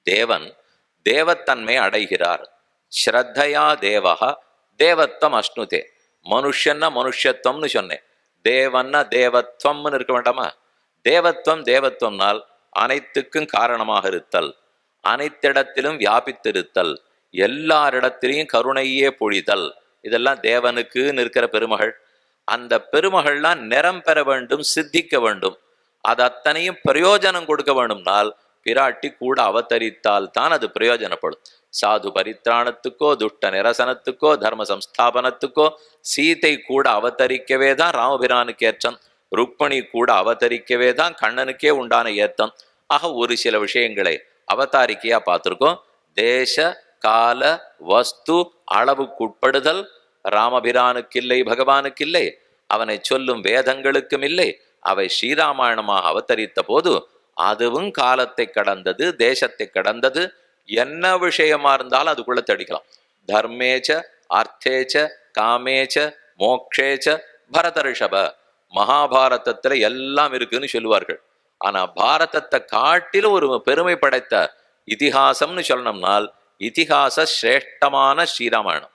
தேவன் தேவத்தன்மை அடைகிறார். ஸ்ரத்தையா தேவஹா தேவத்வம் அஷ்ணுதே. மனுஷன்னா மனுஷத்துவம்னு சொன்னேன், தேவன்னா தேவத்வம்னு இருக்க வேண்டாமா? தேவத்வம் தேவத்வம்னால் அனைத்துக்கும் காரணமாக இருத்தல், அனைத்திடத்திலும் வியாபித்திருத்தல், எல்லாரிடத்திலையும் கருணையே பொழிதல், இதெல்லாம் தேவனுக்குன்னு இருக்கிற பெருமகள். அந்த பெருமகள்லாம் நிறம் பெற வேண்டும், சித்திக்க வேண்டும். அது அத்தனையும் பிரயோஜனம் கொடுக்க வேண்டும்னால் பிராட்டி கூட அவதரித்தால் தான் அது பிரயோஜனப்படும். சாது பரித்ராணத்துக்கோ துஷ்ட நிரசனத்துக்கோ தர்ம சம்ஸ்தாபனத்துக்கோ சீதை கூட அவதரிக்கவே தான் ராமபிரானுக்கு ஏற்றம், ருக்மணி கூட அவதரிக்கவே தான் கண்ணனுக்கே உண்டான ஏற்றம். ஆக ஒரு சில விஷயங்களை அவதாரிக்கையா பார்த்திருக்கோம். தேச கால வஸ்து அளவுக்குட்படுதல் ராமபிரானுக்கு இல்லை, பகவானுக்கு இல்லை, அவனை சொல்லும் வேதங்களுக்கும் இல்லை. அவை ஸ்ரீராமாயணமாக அவதரித்த போது அதுவும் காலத்தை கடந்தது, தேசத்தை கடந்தது. என்ன விஷயமா இருந்தாலும் அதுக்குள்ள தடிக்கலாம். தர்மேச்ச அர்த்தேச்ச காமேச்ச மோக்ஷேச்ச பரதர்ஷப. மகாபாரதத்துல எல்லாம் இருக்குன்னு சொல்லுவார்கள். ஆனா பாரதத்தை காட்டிலும் ஒரு பெருமை படைத்த இதிகாசம்னு சொல்லணும்னால் இதிகாச சிரேஷ்டமான ஸ்ரீராமாயணம்.